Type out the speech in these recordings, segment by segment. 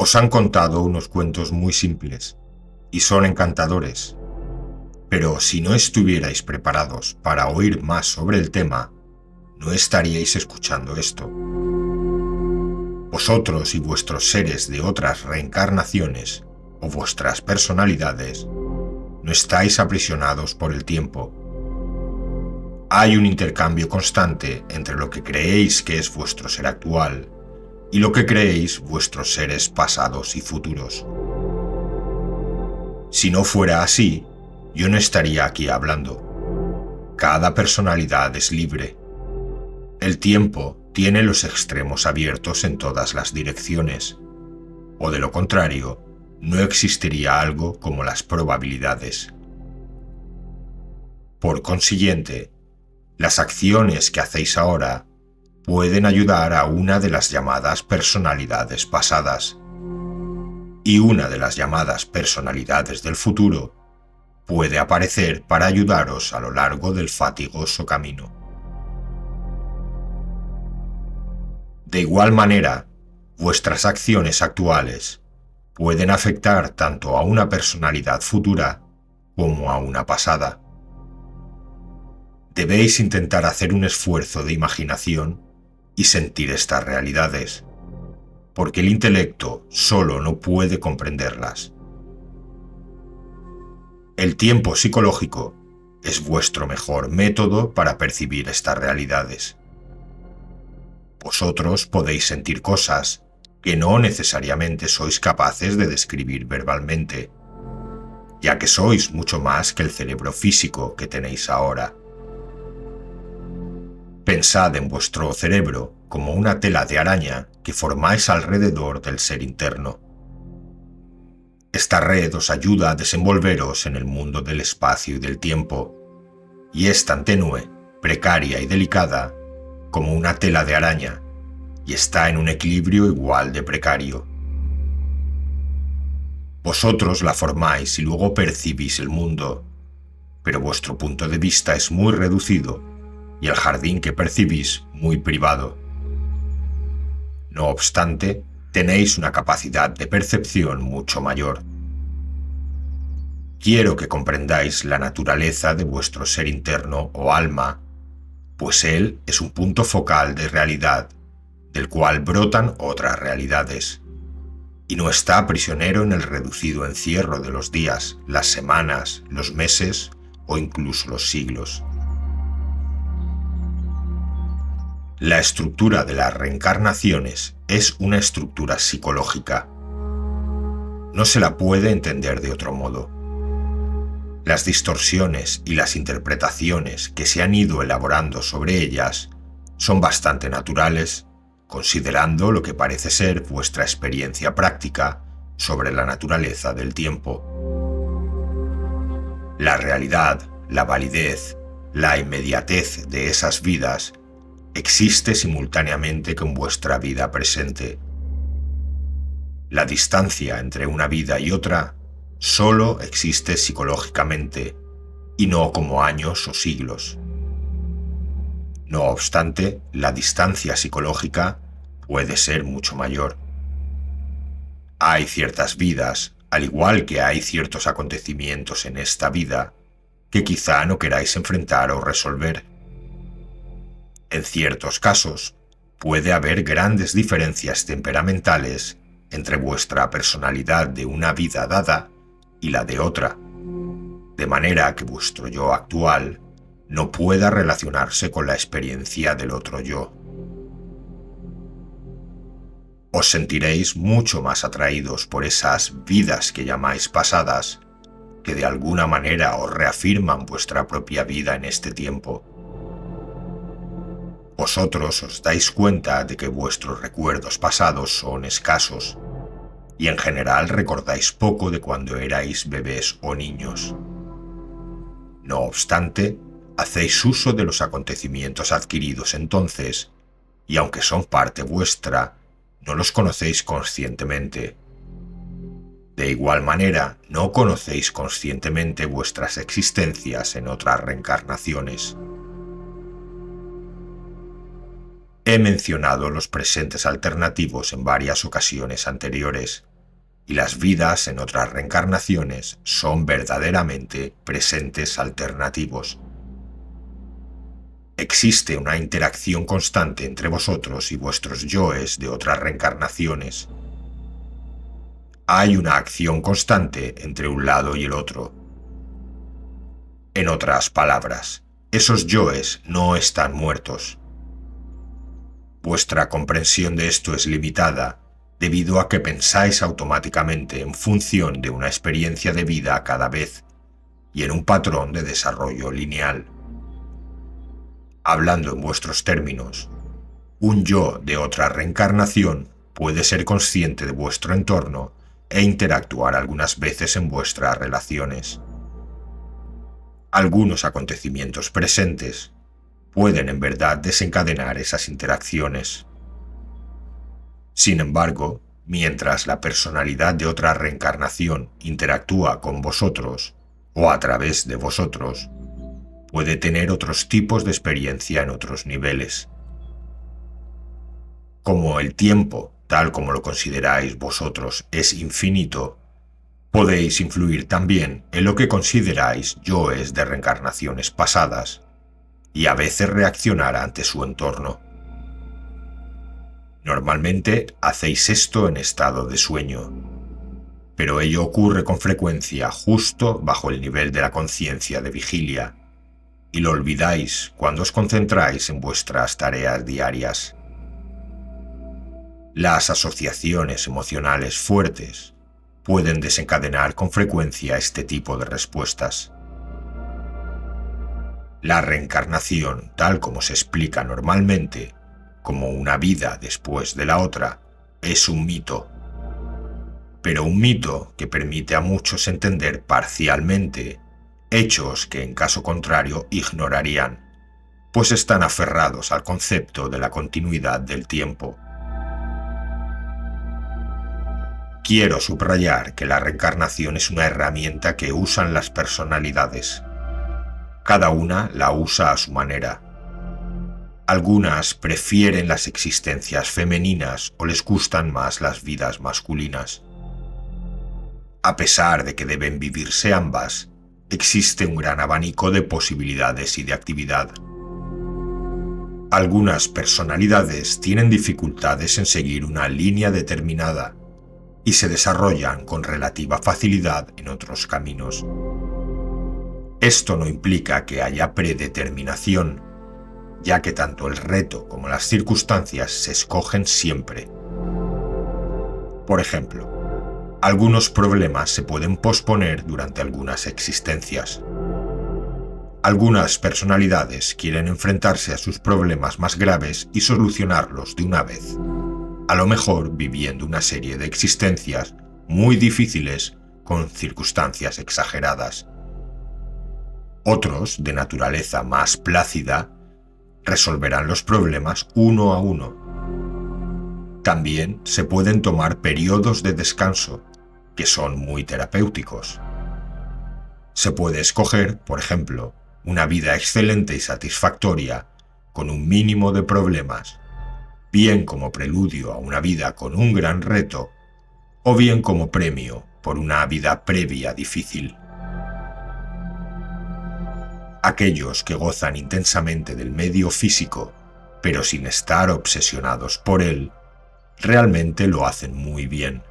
Os han contado unos cuentos muy simples y son encantadores, pero si no estuvierais preparados para oír más sobre el tema, no estaríais escuchando esto. Vosotros y vuestros seres de otras reencarnaciones o vuestras personalidades no estáis aprisionados por el tiempo. Hay un intercambio constante entre lo que creéis que es vuestro ser actual y lo que creéis vuestros seres pasados y futuros. Si no fuera así, yo no estaría aquí hablando. Cada personalidad es libre. El tiempo tiene los extremos abiertos en todas las direcciones, o de lo contrario, no existiría algo como las probabilidades. Por consiguiente, las acciones que hacéis ahora pueden ayudar a una de las llamadas personalidades pasadas, y una de las llamadas personalidades del futuro puede aparecer para ayudaros a lo largo del fatigoso camino. De igual manera, vuestras acciones actuales pueden afectar tanto a una personalidad futura como a una pasada. Debéis intentar hacer un esfuerzo de imaginación y sentir estas realidades, porque el intelecto solo no puede comprenderlas. El tiempo psicológico es vuestro mejor método para percibir estas realidades. Vosotros podéis sentir cosas que no necesariamente sois capaces de describir verbalmente, ya que sois mucho más que el cerebro físico que tenéis ahora. Pensad en vuestro cerebro como una tela de araña que formáis alrededor del ser interno. Esta red os ayuda a desenvolveros en el mundo del espacio y del tiempo, y es tan tenue, precaria y delicada como una tela de araña, y está en un equilibrio igual de precario. Vosotros la formáis y luego percibís el mundo, pero vuestro punto de vista es muy reducido y el jardín que percibís muy privado. No obstante, tenéis una capacidad de percepción mucho mayor. Quiero que comprendáis la naturaleza de vuestro ser interno o alma, pues él es un punto focal de realidad, del cual brotan otras realidades, y no está prisionero en el reducido encierro de los días, las semanas, los meses o incluso los siglos. La estructura de las reencarnaciones es una estructura psicológica. No se la puede entender de otro modo. Las distorsiones y las interpretaciones que se han ido elaborando sobre ellas son bastante naturales, considerando lo que parece ser vuestra experiencia práctica sobre la naturaleza del tiempo. La realidad, la validez, la inmediatez de esas vidas existe simultáneamente con vuestra vida presente. La distancia entre una vida y otra solo existe psicológicamente y no como años o siglos. No obstante, la distancia psicológica puede ser mucho mayor. Hay ciertas vidas, al igual que hay ciertos acontecimientos en esta vida, que quizá no queráis enfrentar o resolver. En ciertos casos, puede haber grandes diferencias temperamentales entre vuestra personalidad de una vida dada y la de otra, de manera que vuestro yo actual no pueda relacionarse con la experiencia del otro yo. Os sentiréis mucho más atraídos por esas vidas que llamáis pasadas, que de alguna manera os reafirman vuestra propia vida en este tiempo. Vosotros os dais cuenta de que vuestros recuerdos pasados son escasos, y en general recordáis poco de cuando erais bebés o niños. No obstante, hacéis uso de los acontecimientos adquiridos entonces, y aunque son parte vuestra, no los conocéis conscientemente. De igual manera, no conocéis conscientemente vuestras existencias en otras reencarnaciones. He mencionado los presentes alternativos en varias ocasiones anteriores, y las vidas en otras reencarnaciones son verdaderamente presentes alternativos. Existe una interacción constante entre vosotros y vuestros yoes de otras reencarnaciones. Hay una acción constante entre un lado y el otro. En otras palabras, esos yoes no están muertos. Vuestra comprensión de esto es limitada debido a que pensáis automáticamente en función de una experiencia de vida cada vez y en un patrón de desarrollo lineal. Hablando en vuestros términos, un yo de otra reencarnación puede ser consciente de vuestro entorno e interactuar algunas veces en vuestras relaciones. Algunos acontecimientos presentes pueden en verdad desencadenar esas interacciones. Sin embargo, mientras la personalidad de otra reencarnación interactúa con vosotros o a través de vosotros, puede tener otros tipos de experiencia en otros niveles. Como el tiempo, tal como lo consideráis vosotros, es infinito, podéis influir también en lo que consideráis yoes de reencarnaciones pasadas y a veces reaccionar ante su entorno. Normalmente hacéis esto en estado de sueño, pero ello ocurre con frecuencia justo bajo el nivel de la conciencia de vigilia, y lo olvidáis cuando os concentráis en vuestras tareas diarias. Las asociaciones emocionales fuertes pueden desencadenar con frecuencia este tipo de respuestas. La reencarnación, tal como se explica normalmente, como una vida después de la otra, es un mito. Pero un mito que permite a muchos entender parcialmente hechos que en caso contrario ignorarían, pues están aferrados al concepto de la continuidad del tiempo. Quiero subrayar que la reencarnación es una herramienta que usan las personalidades. Cada una la usa a su manera. Algunas prefieren las existencias femeninas o les gustan más las vidas masculinas. A pesar de que deben vivirse ambas, existe un gran abanico de posibilidades y de actividad. Algunas personalidades tienen dificultades en seguir una línea determinada y se desarrollan con relativa facilidad en otros caminos. Esto no implica que haya predeterminación, ya que tanto el reto como las circunstancias se escogen siempre. Por ejemplo, algunos problemas se pueden posponer durante algunas existencias. Algunas personalidades quieren enfrentarse a sus problemas más graves y solucionarlos de una vez, a lo mejor viviendo una serie de existencias muy difíciles con circunstancias exageradas. Otros, de naturaleza más plácida, resolverán los problemas uno a uno. También se pueden tomar periodos de descanso, que son muy terapéuticos. Se puede escoger, por ejemplo, una vida excelente y satisfactoria, con un mínimo de problemas, bien como preludio a una vida con un gran reto, o bien como premio por una vida previa difícil. Aquellos que gozan intensamente del medio físico, pero sin estar obsesionados por él, realmente lo hacen muy bien.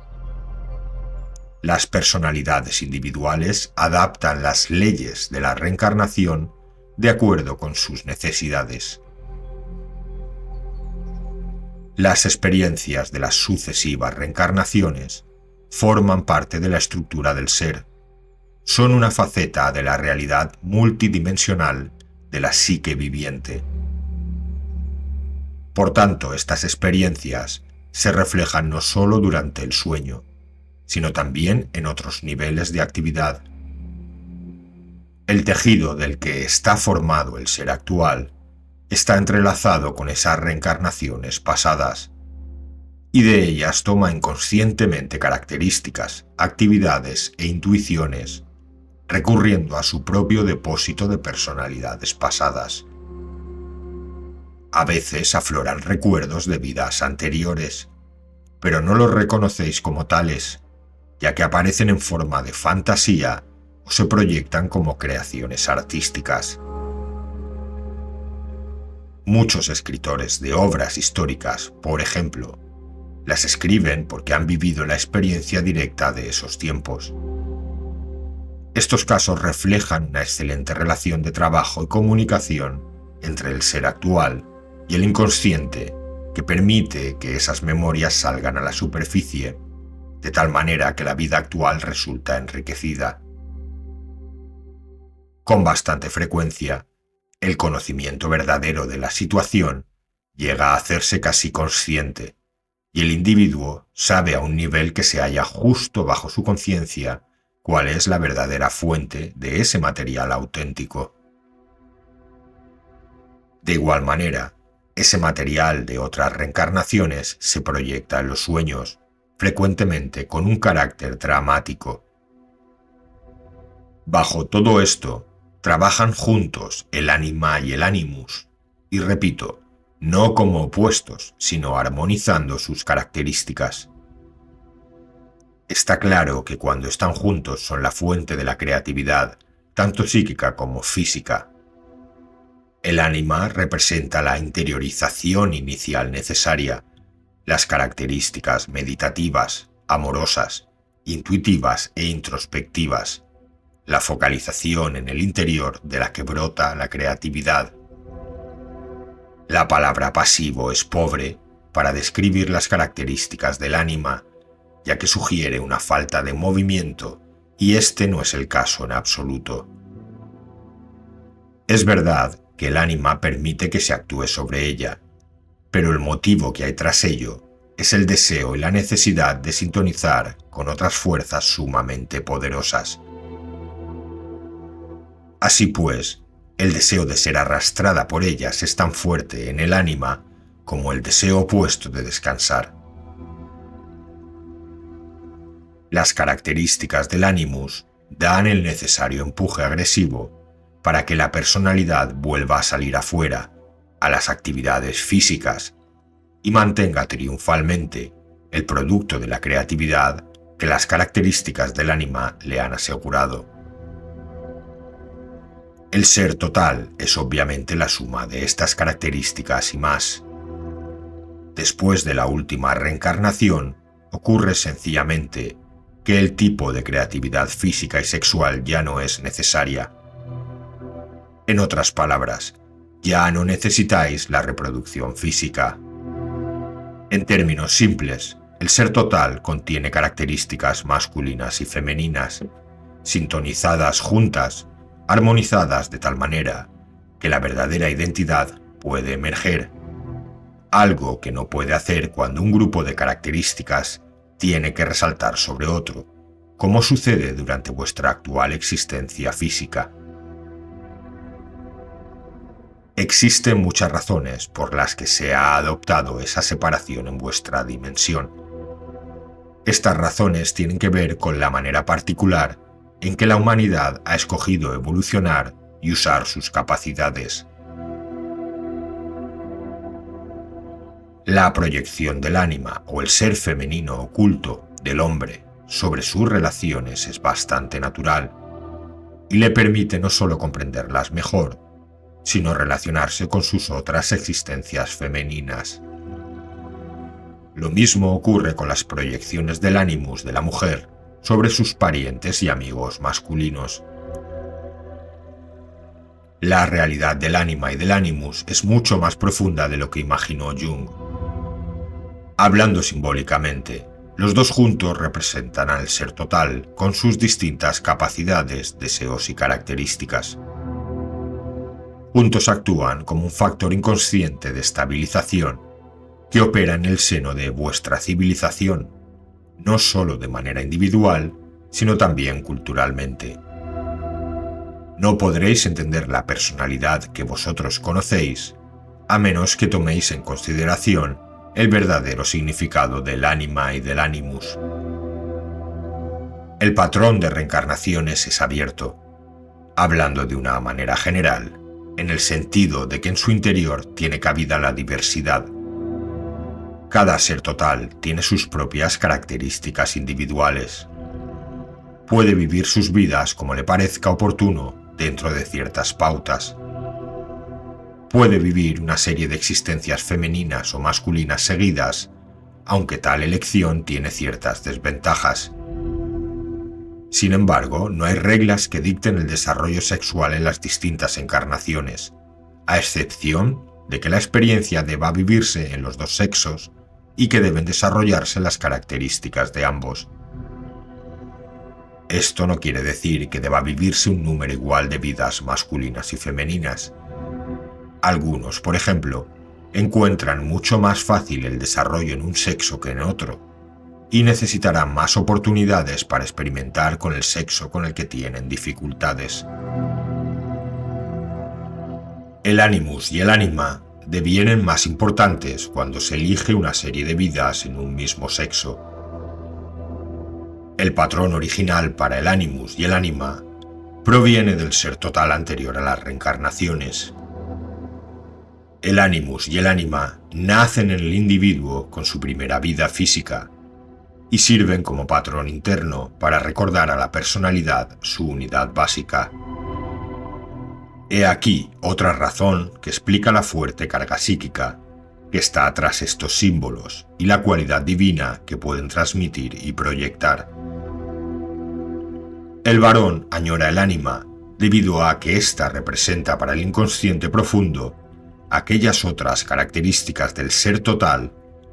Las personalidades individuales adaptan las leyes de la reencarnación de acuerdo con sus necesidades. Las experiencias de las sucesivas reencarnaciones forman parte de la estructura del ser. Son una faceta de la realidad multidimensional de la psique viviente. Por tanto, estas experiencias se reflejan no solo durante el sueño, sino también en otros niveles de actividad. El tejido del que está formado el ser actual está entrelazado con esas reencarnaciones pasadas, y de ellas toma inconscientemente características, actividades e intuiciones, recurriendo a su propio depósito de personalidades pasadas. A veces afloran recuerdos de vidas anteriores, pero no los reconocéis como tales, ya que aparecen en forma de fantasía o se proyectan como creaciones artísticas. Muchos escritores de obras históricas, por ejemplo, las escriben porque han vivido la experiencia directa de esos tiempos. Estos casos reflejan una excelente relación de trabajo y comunicación entre el ser actual y el inconsciente, que permite que esas memorias salgan a la superficie, de tal manera que la vida actual resulta enriquecida. Con bastante frecuencia, el conocimiento verdadero de la situación llega a hacerse casi consciente, y el individuo sabe a un nivel que se halla justo bajo su conciencia cuál es la verdadera fuente de ese material auténtico. De igual manera, ese material de otras reencarnaciones se proyecta en los sueños, frecuentemente con un carácter dramático. Bajo todo esto, trabajan juntos el ánima y el animus, y repito, no como opuestos, sino armonizando sus características. Está claro que cuando están juntos son la fuente de la creatividad, tanto psíquica como física. El ánima representa la interiorización inicial necesaria, las características meditativas, amorosas, intuitivas e introspectivas, la focalización en el interior de la que brota la creatividad. La palabra pasivo es pobre para describir las características del ánima, ya que sugiere una falta de movimiento, y este no es el caso en absoluto. Es verdad que el ánima permite que se actúe sobre ella, pero el motivo que hay tras ello es el deseo y la necesidad de sintonizar con otras fuerzas sumamente poderosas. Así pues, el deseo de ser arrastrada por ellas es tan fuerte en el ánima como el deseo opuesto de descansar. Las características del animus dan el necesario empuje agresivo para que la personalidad vuelva a salir afuera, a las actividades físicas, y mantenga triunfalmente el producto de la creatividad que las características del ánima le han asegurado. El ser total es obviamente la suma de estas características y más. Después de la última reencarnación, ocurre sencillamente que el tipo de creatividad física y sexual ya no es necesaria. En otras palabras, ya no necesitáis la reproducción física. En términos simples, el ser total contiene características masculinas y femeninas, sintonizadas juntas, armonizadas de tal manera que la verdadera identidad puede emerger, algo que no puede hacer cuando un grupo de características tiene que resaltar sobre otro, como sucede durante vuestra actual existencia física. Existen muchas razones por las que se ha adoptado esa separación en vuestra dimensión. Estas razones tienen que ver con la manera particular en que la humanidad ha escogido evolucionar y usar sus capacidades. La proyección del ánima o el ser femenino oculto del hombre sobre sus relaciones es bastante natural y le permite no solo comprenderlas mejor, sino relacionarse con sus otras existencias femeninas. Lo mismo ocurre con las proyecciones del animus de la mujer sobre sus parientes y amigos masculinos. La realidad del ánima y del animus es mucho más profunda de lo que imaginó Jung. Hablando simbólicamente, los dos juntos representan al ser total con sus distintas capacidades, deseos y características. Juntos actúan como un factor inconsciente de estabilización que opera en el seno de vuestra civilización, no solo de manera individual, sino también culturalmente. No podréis entender la personalidad que vosotros conocéis a menos que toméis en consideración el verdadero significado del ánima y del animus. El patrón de reencarnaciones es abierto, hablando de una manera general, en el sentido de que en su interior tiene cabida la diversidad. Cada ser total tiene sus propias características individuales, puede vivir sus vidas como le parezca oportuno dentro de ciertas pautas. Puede vivir una serie de existencias femeninas o masculinas seguidas, aunque tal elección tiene ciertas desventajas. Sin embargo, no hay reglas que dicten el desarrollo sexual en las distintas encarnaciones, a excepción de que la experiencia deba vivirse en los dos sexos y que deben desarrollarse las características de ambos. Esto no quiere decir que deba vivirse un número igual de vidas masculinas y femeninas. Algunos, por ejemplo, encuentran mucho más fácil el desarrollo en un sexo que en otro, y necesitarán más oportunidades para experimentar con el sexo con el que tienen dificultades. El animus y el ánima devienen más importantes cuando se elige una serie de vidas en un mismo sexo. El patrón original para el animus y el ánima proviene del ser total anterior a las reencarnaciones. El animus y el ánima nacen en el individuo con su primera vida física y sirven como patrón interno para recordar a la personalidad su unidad básica. He aquí otra razón que explica la fuerte carga psíquica que está tras estos símbolos y la cualidad divina que pueden transmitir y proyectar. El varón añora el ánima debido a que ésta representa para el inconsciente profundo aquellas otras características del ser total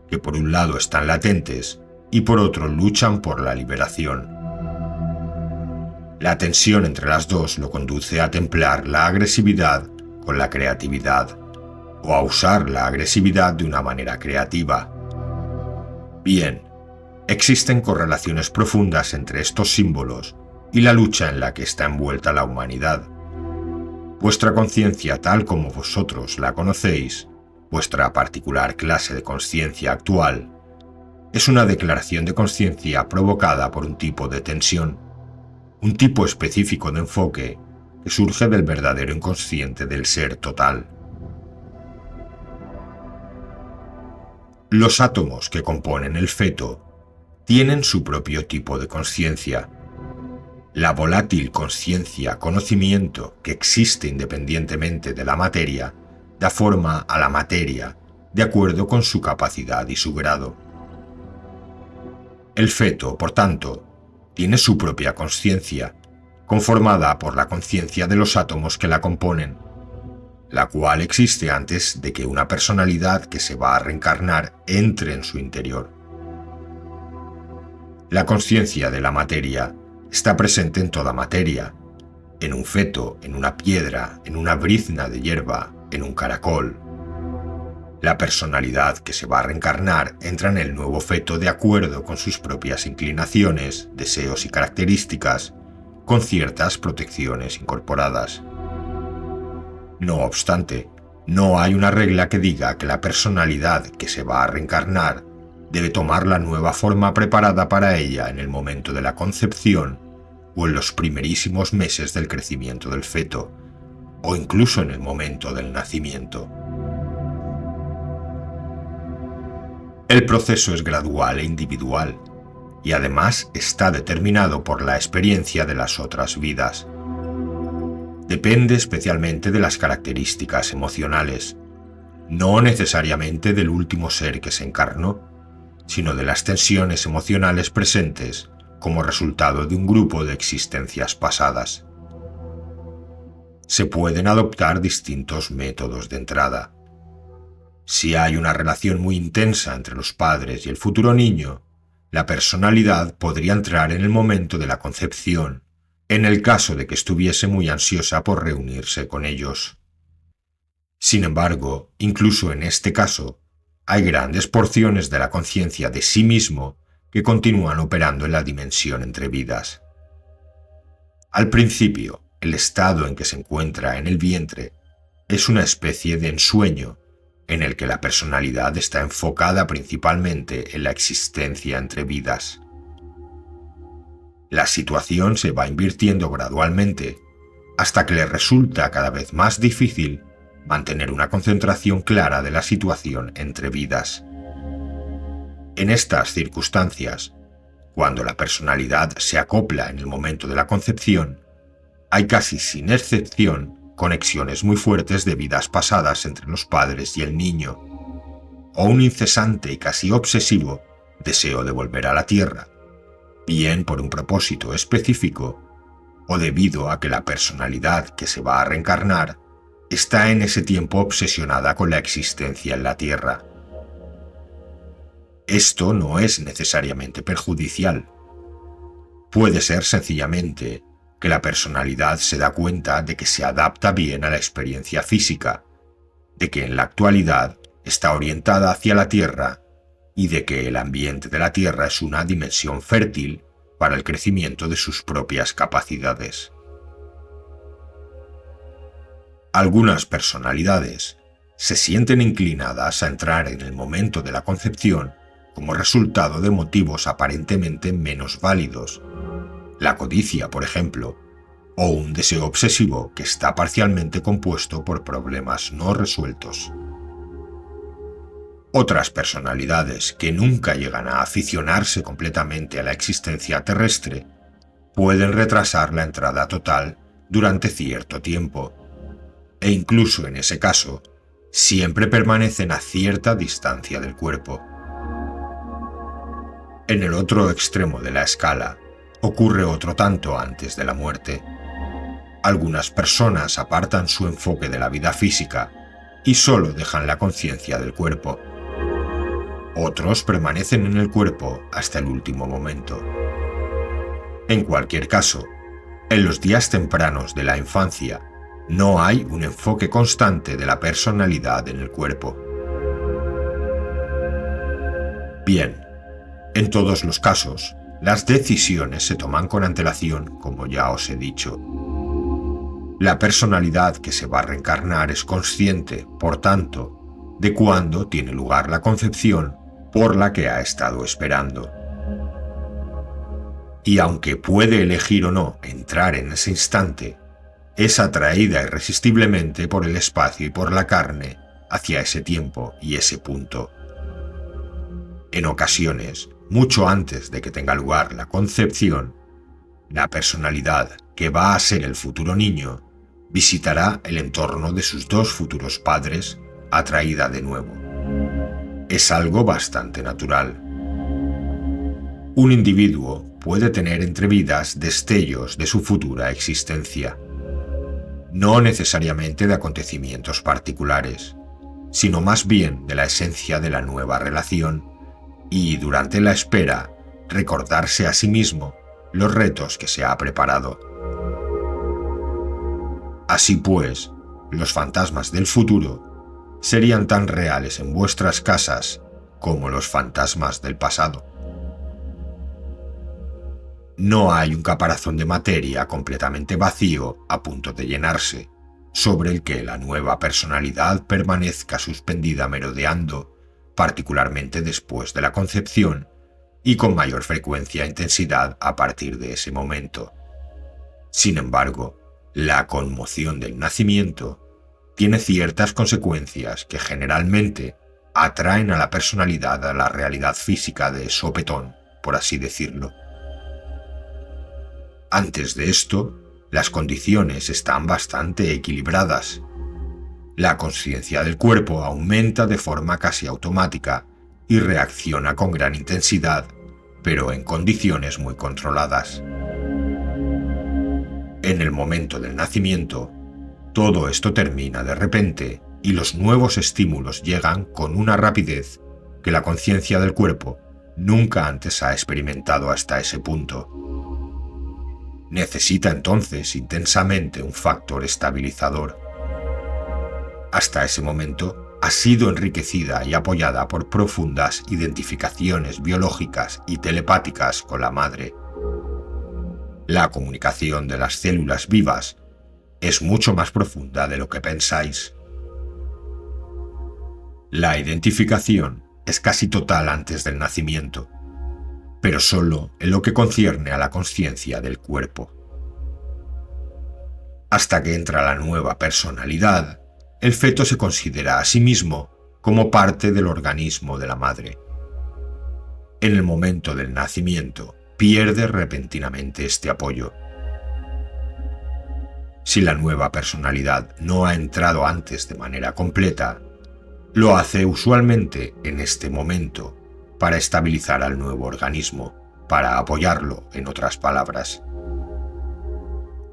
que por un lado están latentes y por otro luchan por la liberación. La tensión entre las dos lo conduce a templar la agresividad con la creatividad o a usar la agresividad de una manera creativa. Bien, existen correlaciones profundas entre estos símbolos y la lucha en la que está envuelta la humanidad. Vuestra conciencia tal como vosotros la conocéis, vuestra particular clase de conciencia actual, es una declaración de conciencia provocada por un tipo de tensión, un tipo específico de enfoque que surge del verdadero inconsciente del ser total. Los átomos que componen el feto tienen su propio tipo de conciencia. La volátil conciencia-conocimiento que existe independientemente de la materia da forma a la materia de acuerdo con su capacidad y su grado. El feto, por tanto, tiene su propia conciencia, conformada por la conciencia de los átomos que la componen, la cual existe antes de que una personalidad que se va a reencarnar entre en su interior. La conciencia de la materia está presente en toda materia, en un feto, en una piedra, en una brizna de hierba, en un caracol. La personalidad que se va a reencarnar entra en el nuevo feto de acuerdo con sus propias inclinaciones, deseos y características, con ciertas protecciones incorporadas. No obstante, no hay una regla que diga que la personalidad que se va a reencarnar debe tomar la nueva forma preparada para ella en el momento de la concepción o en los primerísimos meses del crecimiento del feto, o incluso en el momento del nacimiento. El proceso es gradual e individual, y además está determinado por la experiencia de las otras vidas. Depende especialmente de las características emocionales, no necesariamente del último ser que se encarnó, sino de las tensiones emocionales presentes como resultado de un grupo de existencias pasadas. Se pueden adoptar distintos métodos de entrada. Si hay una relación muy intensa entre los padres y el futuro niño, la personalidad podría entrar en el momento de la concepción, en el caso de que estuviese muy ansiosa por reunirse con ellos. Sin embargo, incluso en este caso, hay grandes porciones de la conciencia de sí mismo que continúan operando en la dimensión entre vidas. Al principio, el estado en que se encuentra en el vientre es una especie de ensueño en el que la personalidad está enfocada principalmente en la existencia entre vidas. La situación se va invirtiendo gradualmente hasta que le resulta cada vez más difícil mantener una concentración clara de la situación entre vidas. En estas circunstancias, Cuando la personalidad se acopla en el momento de la concepción, hay casi sin excepción conexiones muy fuertes de vidas pasadas entre los padres y el niño, o un incesante y casi obsesivo deseo de volver a la Tierra, bien por un propósito específico o debido a que la personalidad que se va a reencarnar está en ese tiempo obsesionada con la existencia en la Tierra. Esto no es necesariamente perjudicial. Puede ser sencillamente que la personalidad se da cuenta de que se adapta bien a la experiencia física, de que en la actualidad está orientada hacia la Tierra y de que el ambiente de la Tierra es una dimensión fértil para el crecimiento de sus propias capacidades. Algunas personalidades se sienten inclinadas a entrar en el momento de la concepción como resultado de motivos aparentemente menos válidos, la codicia, por ejemplo, o un deseo obsesivo que está parcialmente compuesto por problemas no resueltos. Otras personalidades que nunca llegan a aficionarse completamente a la existencia terrestre pueden retrasar la entrada total durante cierto tiempo, e incluso en ese caso, siempre permanecen a cierta distancia del cuerpo. En el otro extremo de la escala, ocurre otro tanto antes de la muerte. Algunas personas apartan su enfoque de la vida física y solo dejan la conciencia del cuerpo. Otros permanecen en el cuerpo hasta el último momento. En cualquier caso, en los días tempranos de la infancia, no hay un enfoque constante de la personalidad en el cuerpo. Bien, en todos los casos, las decisiones se toman con antelación, como ya os he dicho. La personalidad que se va a reencarnar es consciente, por tanto, de cuándo tiene lugar la concepción por la que ha estado esperando. Y aunque puede elegir o no entrar en ese instante, es atraída irresistiblemente por el espacio y por la carne hacia ese tiempo y ese punto. En ocasiones, mucho antes de que tenga lugar la concepción, la personalidad que va a ser el futuro niño visitará el entorno de sus dos futuros padres, atraída de nuevo. Es algo bastante natural. Un individuo puede tener entre vidas destellos de su futura existencia, no necesariamente de acontecimientos particulares, sino más bien de la esencia de la nueva relación, y durante la espera recordarse a sí mismo los retos que se ha preparado. Así pues, los fantasmas del futuro serían tan reales en vuestras casas como los fantasmas del pasado. No hay un caparazón de materia completamente vacío a punto de llenarse, sobre el que la nueva personalidad permanezca suspendida merodeando, particularmente después de la concepción, y con mayor frecuencia e intensidad a partir de ese momento. Sin embargo, la conmoción del nacimiento tiene ciertas consecuencias que generalmente atraen a la personalidad a la realidad física de sopetón, por así decirlo. Antes de esto, las condiciones están bastante equilibradas. La conciencia del cuerpo aumenta de forma casi automática y reacciona con gran intensidad, pero en condiciones muy controladas. En el momento del nacimiento, todo esto termina de repente y los nuevos estímulos llegan con una rapidez que la conciencia del cuerpo nunca antes ha experimentado hasta ese punto. Necesita entonces intensamente un factor estabilizador. Hasta ese momento ha sido enriquecida y apoyada por profundas identificaciones biológicas y telepáticas con la madre. La comunicación de las células vivas es mucho más profunda de lo que pensáis. La identificación es casi total antes del nacimiento, pero solo en lo que concierne a la conciencia del cuerpo. Hasta que entra la nueva personalidad, el feto se considera a sí mismo como parte del organismo de la madre. En el momento del nacimiento, pierde repentinamente este apoyo. Si la nueva personalidad no ha entrado antes de manera completa, lo hace usualmente en este momento para estabilizar al nuevo organismo, para apoyarlo, en otras palabras.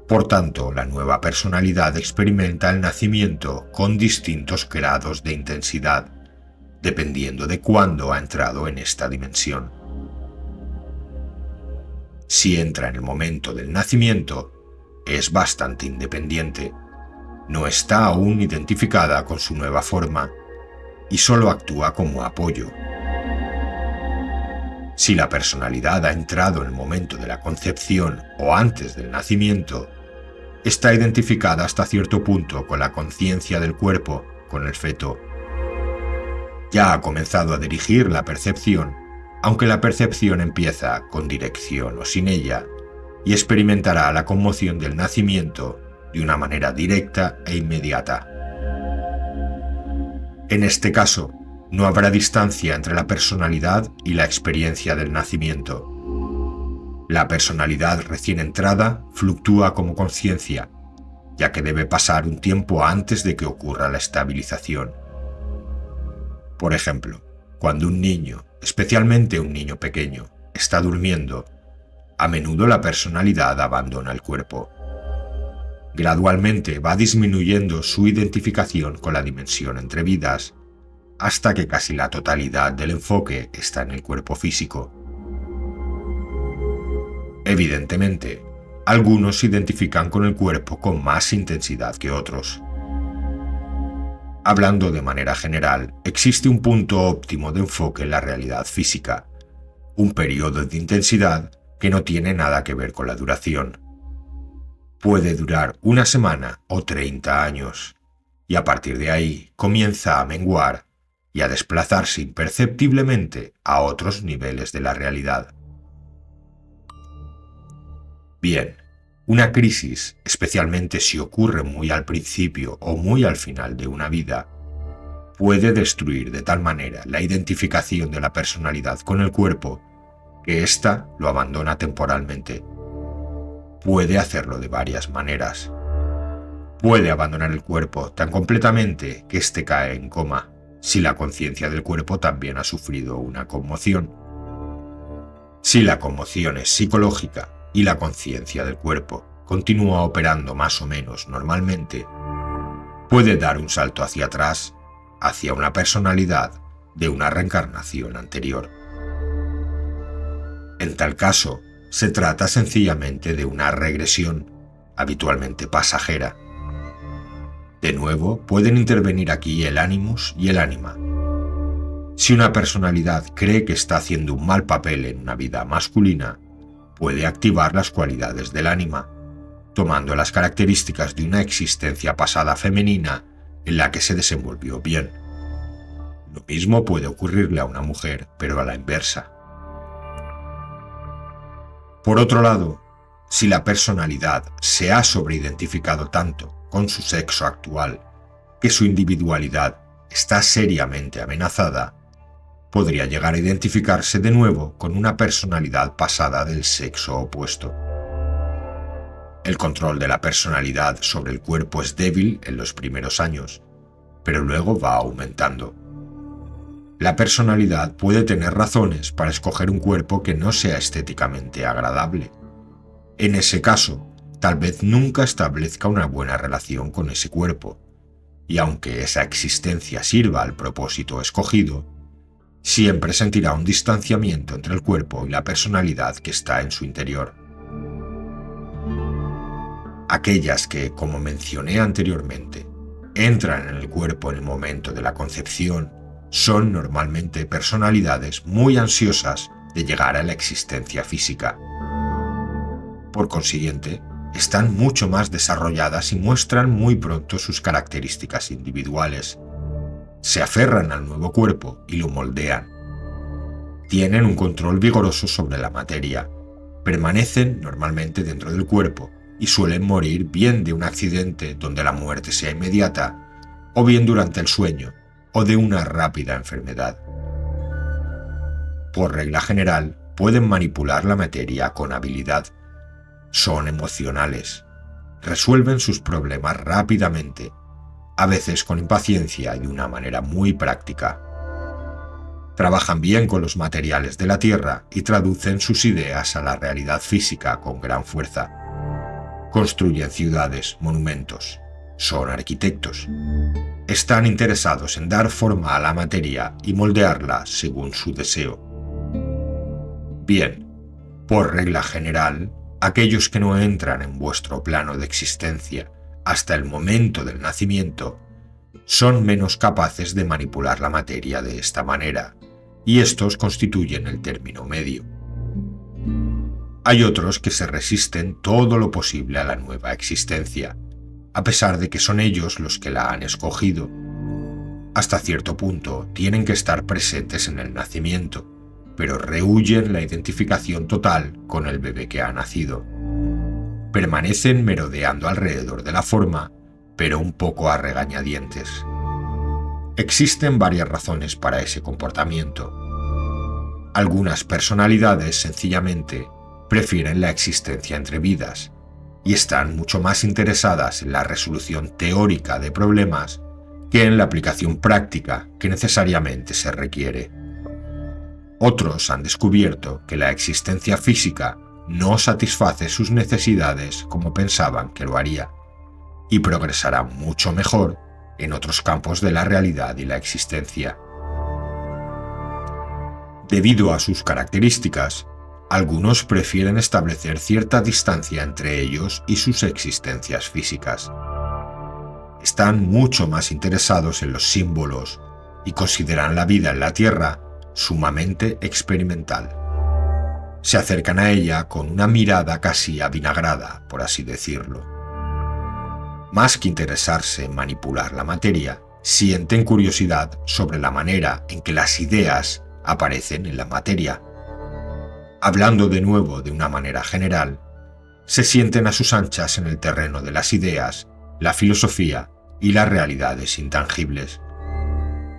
Por tanto, la nueva personalidad experimenta el nacimiento con distintos grados de intensidad, dependiendo de cuándo ha entrado en esta dimensión. Si entra en el momento del nacimiento, es bastante independiente, no está aún identificada con su nueva forma y solo actúa como apoyo. Si la personalidad ha entrado en el momento de la concepción o antes del nacimiento, está identificada hasta cierto punto con la conciencia del cuerpo, con el feto. Ya ha comenzado a dirigir la percepción, aunque la percepción empieza con dirección o sin ella, y experimentará la conmoción del nacimiento de una manera directa e inmediata. En este caso, no habrá distancia entre la personalidad y la experiencia del nacimiento. La personalidad recién entrada fluctúa como conciencia, ya que debe pasar un tiempo antes de que ocurra la estabilización. Por ejemplo, cuando un niño, especialmente un niño pequeño, está durmiendo, a menudo la personalidad abandona el cuerpo. Gradualmente va disminuyendo su identificación con la dimensión entre vidas, hasta que casi la totalidad del enfoque está en el cuerpo físico. Evidentemente, algunos se identifican con el cuerpo con más intensidad que otros. Hablando de manera general, existe un punto óptimo de enfoque en la realidad física, un periodo de intensidad que no tiene nada que ver con la duración. Puede durar una semana o 30 años, y a partir de ahí comienza a menguar y a desplazarse imperceptiblemente a otros niveles de la realidad. Bien, una crisis, especialmente si ocurre muy al principio o muy al final de una vida, puede destruir de tal manera la identificación de la personalidad con el cuerpo que ésta lo abandona temporalmente. Puede hacerlo de varias maneras. Puede abandonar el cuerpo tan completamente que éste cae en coma, si la conciencia del cuerpo también ha sufrido una conmoción. Si la conmoción es psicológica y la conciencia del cuerpo continúa operando más o menos normalmente, puede dar un salto hacia atrás, hacia una personalidad de una reencarnación anterior. En tal caso, se trata sencillamente de una regresión, habitualmente pasajera. De nuevo, pueden intervenir aquí el animus y el ánima. Si una personalidad cree que está haciendo un mal papel en una vida masculina, puede activar las cualidades del ánima, tomando las características de una existencia pasada femenina en la que se desenvolvió bien. Lo mismo puede ocurrirle a una mujer, pero a la inversa. Por otro lado, si la personalidad se ha sobreidentificado tanto con su sexo actual que su individualidad está seriamente amenazada, podría llegar a identificarse de nuevo con una personalidad pasada del sexo opuesto. El control de la personalidad sobre el cuerpo es débil en los primeros años, pero luego va aumentando. La personalidad puede tener razones para escoger un cuerpo que no sea estéticamente agradable. En ese caso, tal vez nunca establezca una buena relación con ese cuerpo, y aunque esa existencia sirva al propósito escogido, siempre sentirá un distanciamiento entre el cuerpo y la personalidad que está en su interior. Aquellas que, como mencioné anteriormente, entran en el cuerpo en el momento de la concepción son normalmente personalidades muy ansiosas de llegar a la existencia física. Por consiguiente, están mucho más desarrolladas y muestran muy pronto sus características individuales. Se aferran al nuevo cuerpo y lo moldean. Tienen un control vigoroso sobre la materia, permanecen normalmente dentro del cuerpo y suelen morir bien de un accidente donde la muerte sea inmediata, o bien durante el sueño, o de una rápida enfermedad. Por regla general, pueden manipular la materia con habilidad. Son emocionales. Resuelven sus problemas rápidamente, a veces con impaciencia y de una manera muy práctica. Trabajan bien con los materiales de la Tierra y traducen sus ideas a la realidad física con gran fuerza. Construyen ciudades, monumentos. Son arquitectos. Están interesados en dar forma a la materia y moldearla según su deseo. Bien, por regla general, aquellos que no entran en vuestro plano de existencia hasta el momento del nacimiento son menos capaces de manipular la materia de esta manera, y estos constituyen el término medio. Hay otros que se resisten todo lo posible a la nueva existencia, a pesar de que son ellos los que la han escogido. Hasta cierto punto tienen que estar presentes en el nacimiento, pero rehúyen la identificación total con el bebé que ha nacido. Permanecen merodeando alrededor de la forma, pero un poco a regañadientes. Existen varias razones para ese comportamiento. Algunas personalidades sencillamente prefieren la existencia entre vidas y están mucho más interesadas en la resolución teórica de problemas que en la aplicación práctica que necesariamente se requiere. Otros han descubierto que la existencia física no satisface sus necesidades como pensaban que lo haría, y progresarán mucho mejor en otros campos de la realidad y la existencia. Debido a sus características, algunos prefieren establecer cierta distancia entre ellos y sus existencias físicas. Están mucho más interesados en los símbolos y consideran la vida en la Tierra sumamente experimental. Se acercan a ella con una mirada casi avinagrada, por así decirlo. Más que interesarse en manipular la materia, sienten curiosidad sobre la manera en que las ideas aparecen en la materia. Hablando de nuevo de una manera general, se sienten a sus anchas en el terreno de las ideas, la filosofía y las realidades intangibles.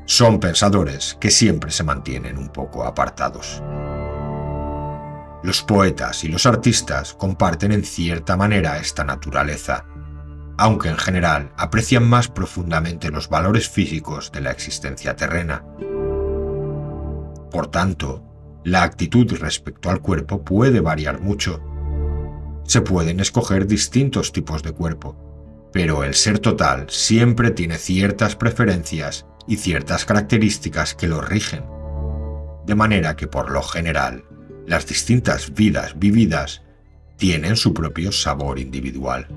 Son pensadores que siempre se mantienen un poco apartados. Los poetas y los artistas comparten en cierta manera esta naturaleza, aunque en general aprecian más profundamente los valores físicos de la existencia terrena. Por tanto, la actitud respecto al cuerpo puede variar mucho. Se pueden escoger distintos tipos de cuerpo, pero el ser total siempre tiene ciertas preferencias y ciertas características que lo rigen, de manera que por lo general, las distintas vidas vividas tienen su propio sabor individual.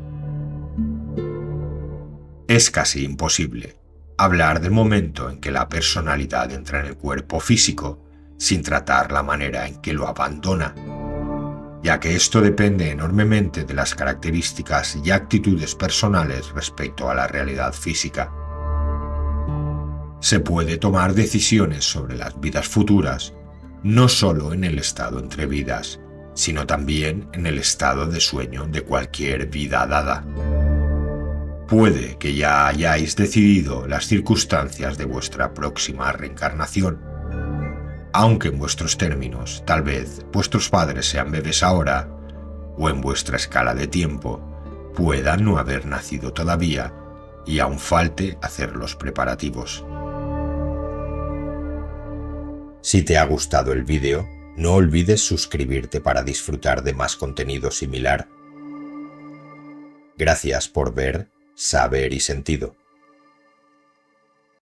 Es casi imposible hablar del momento en que la personalidad entra en el cuerpo físico sin tratar la manera en que lo abandona, ya que esto depende enormemente de las características y actitudes personales respecto a la realidad física. Se puede tomar decisiones sobre las vidas futuras no solo en el estado entre vidas, sino también en el estado de sueño de cualquier vida dada. Puede que ya hayáis decidido las circunstancias de vuestra próxima reencarnación, aunque en vuestros términos, tal vez vuestros padres sean bebés ahora, o en vuestra escala de tiempo, puedan no haber nacido todavía y aún falte hacer los preparativos. Si te ha gustado el vídeo, no olvides suscribirte para disfrutar de más contenido similar. Gracias por ver, saber y sentido.